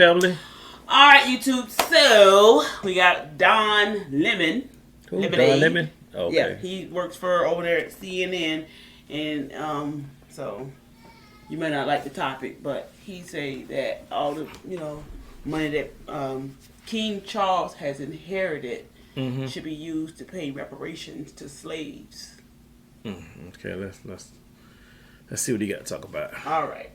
family? All right, YouTube. So we got Don Lemon. Who? Don Lemon? Oh, okay. Yeah, he works for over there at CNN, and so you may not like the topic, but he say that all the money that King Charles has inherited should be used to pay reparations to slaves. Okay, let's see what he got to talk about. All right.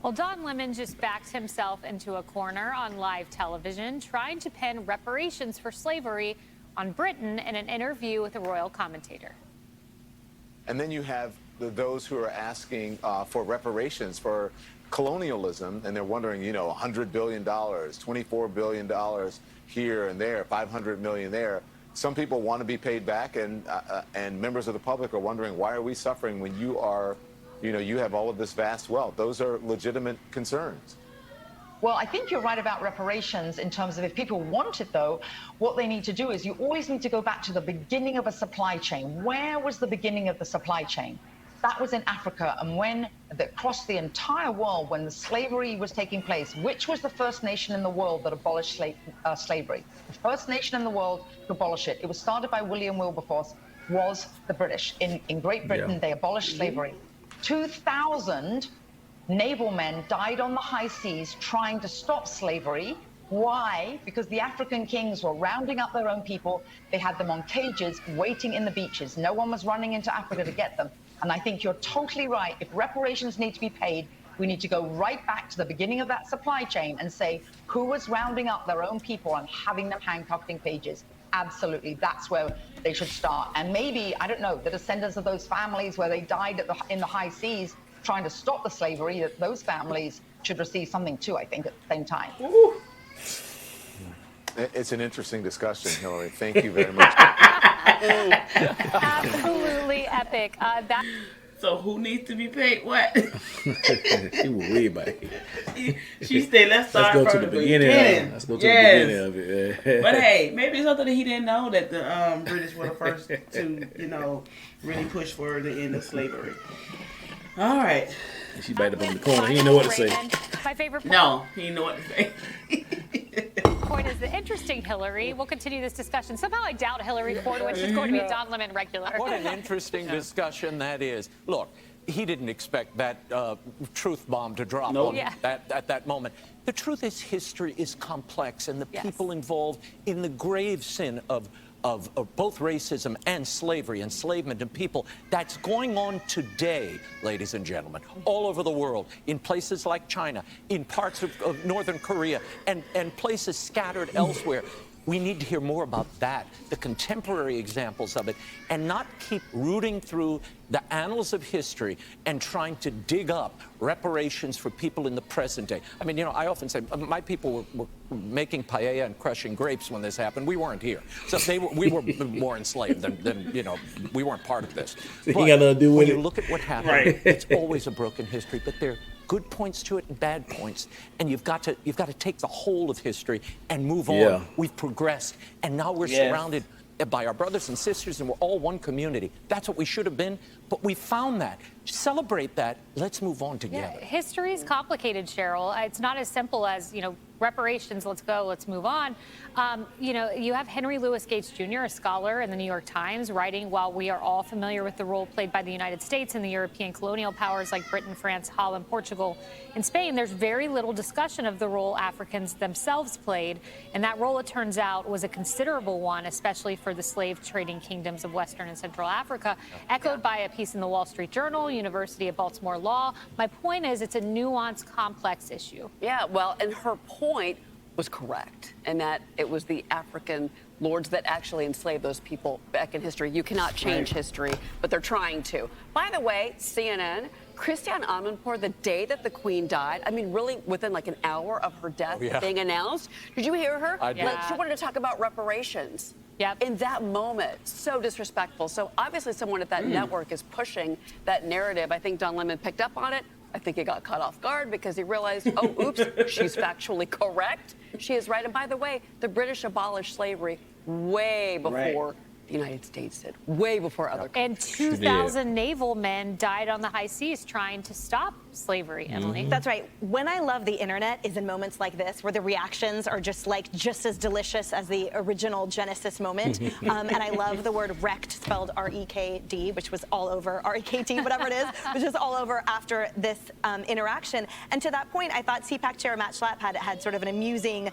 Well, Don Lemon just backed himself into a corner on live television, trying to pin reparations for slavery on Britain in an interview with a royal commentator. And then you have those who are asking for reparations for colonialism, and they're wondering, $100 billion, $24 billion here and there, $500 million there. Some people want to be paid back, and members of the public are wondering, why are we suffering when you are, you have all of this vast wealth? Those are legitimate concerns. Well, I think you're right about reparations in terms of if people want it, though, what they need to do is you always need to go back to the beginning of a supply chain. Where was the beginning of the supply chain? That was in Africa, and when across the entire world, when the slavery was taking place, which was the first nation in the world that abolished slavery? The first nation in the world to abolish it. It was started by William Wilberforce, was the British. In Great Britain, they abolished slavery. 2,000 naval men died on the high seas trying to stop slavery. Why? Because the African kings were rounding up their own people. They had them on cages waiting in the beaches. No one was running into Africa to get them. And I think you're totally right. If reparations need to be paid, we need to go right back to the beginning of that supply chain and say who was rounding up their own people and having them handcuffed in cages. Absolutely, that's where they should start. And maybe, I don't know, the descendants of those families where they died in the high seas trying to stop the slavery, that those families should receive something too, I think, at the same time. Ooh. It's an interesting discussion, Hillary. Thank you very much. Absolutely epic. So who needs to be paid what? She was way back. She said, let's start go from to the the beginning. Let's go to the beginning of it. But hey, maybe it's something that he didn't know, that the British were the first to, really push for the end of slavery. All right. She backed up on the corner. He didn't know what to say. My favorite point. No, he didn't know what to say. Point is the interesting Hillary. We'll continue this discussion. Somehow I doubt Hillary Fordwich is going to be a Don Lemon regular. What an interesting discussion that is. Look, he didn't expect that truth bomb to drop on at that moment. The truth is, history is complex, and the people involved in the grave sin of both racism and slavery, enslavement of people, that's going on today, ladies and gentlemen, all over the world, in places like China, in parts of Northern Korea, and places scattered elsewhere. We need to hear more about that, the contemporary examples of it, and not keep rooting through the annals of history and trying to dig up reparations for people in the present day. I mean, I often say my people were making paella and crushing grapes when this happened. We weren't here. So we were more enslaved than we weren't part of this. But you got nothing to do with when you look at what happened, it's always a broken history, but there are good points to it and bad points, and you've got to take the whole of history and move on. We've progressed, and now we're surrounded by our brothers and sisters, and we're all one community. That's what we should have been, but we found that. Celebrate that. Let's move on together. Yeah, history is complicated, Cheryl. It's not as simple as, reparations, let's go, let's move on. You have Henry Louis Gates Jr., a scholar in the New York Times, writing, while we are all familiar with the role played by the United States and the European colonial powers like Britain, France, Holland, Portugal, and Spain, there's very little discussion of the role Africans themselves played. And that role, it turns out, was a considerable one, especially for the slave trading kingdoms of Western and Central Africa, echoed by a piece in the Wall Street Journal, University of Baltimore Law. My point is, it's a nuanced, complex issue. Yeah, well, and her point was correct, and that it was the African lords that actually enslaved those people back in history. You cannot change history, but they're trying to. By the way, CNN, Christiane Amanpour, the day that the Queen died, I mean, really within like an hour of her death being announced, did you hear her? I did. Like, she wanted to talk about reparations. Yep. In that moment, so disrespectful. So obviously someone at that network is pushing that narrative. I think Don Lemon picked up on it. I think he got caught off guard because he realized, oh, oops, she's factually correct. She is right. And by the way, the British abolished slavery way before the the United States did, way before other countries. And 2,000 naval men died on the high seas trying to stop slavery, Emily. That's right. When I love the internet is in moments like this, where the reactions are just as delicious as the original Genesis moment. And I love the word wrecked, spelled R-E-K-D, which was all over, R-E-K-T, whatever it is, which was all over after this interaction. And to that point, I thought CPAC Chair Matt Schlapp had sort of an amusing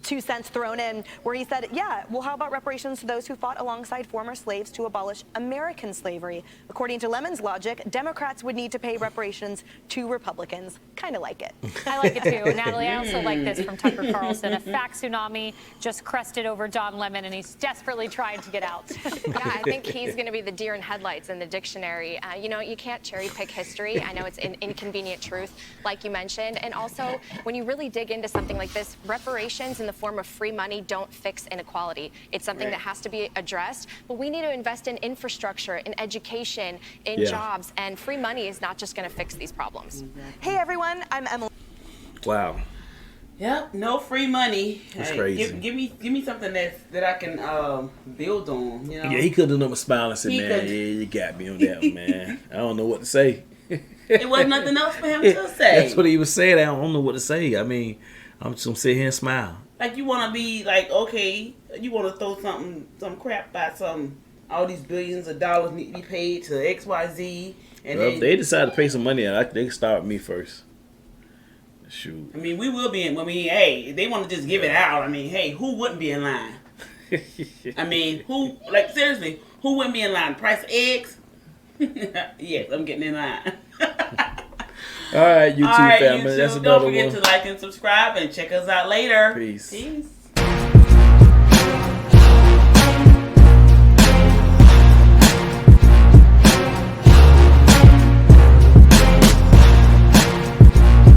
2 cents thrown in, where he said, yeah, well, how about reparations to those who fought alongside former slaves to abolish American slavery? According to Lemon's logic, Democrats would need to pay reparations to Republicans. Kind of like it. I like it too. Natalie, I also like this from Tucker Carlson. A fact tsunami just crested over Don Lemon, and he's desperately trying to get out. Yeah, I think he's going to be the deer in headlights in the dictionary. You know, you can't cherry pick history. I know it's an inconvenient truth, like you mentioned. And also, when you really dig into something like this, reparations in the form of free money don't fix inequality. It's something that has to be addressed. But we need to invest in infrastructure, in education, in jobs. And free money is not just going to fix these problems. Hey, everyone. I'm Emily. Wow. Yep, no free money. That's crazy. Give me something that I can build on. You know? Yeah, he could have done a smile and said, "Man, yeah, you got me on that one, man. I don't know what to say." It was nothing else for him to say. That's what he was saying. I don't know what to say. I mean, I'm just gonna sit here and smile. Like, you want to be like, okay, you want to throw some crap about all these billions of dollars need to be paid to XYZ. And well, then, if they decide to pay some money, they can start with me first. Shoot. I mean, we will be in. I mean, hey, if they want to just give it out, I mean, hey, who wouldn't be in line? I mean, seriously, who wouldn't be in line? Price of eggs? Yes, I'm getting in line. All right, YouTube family. YouTube, That's don't another forget one. to like and subscribe and check us out later. Peace. Peace.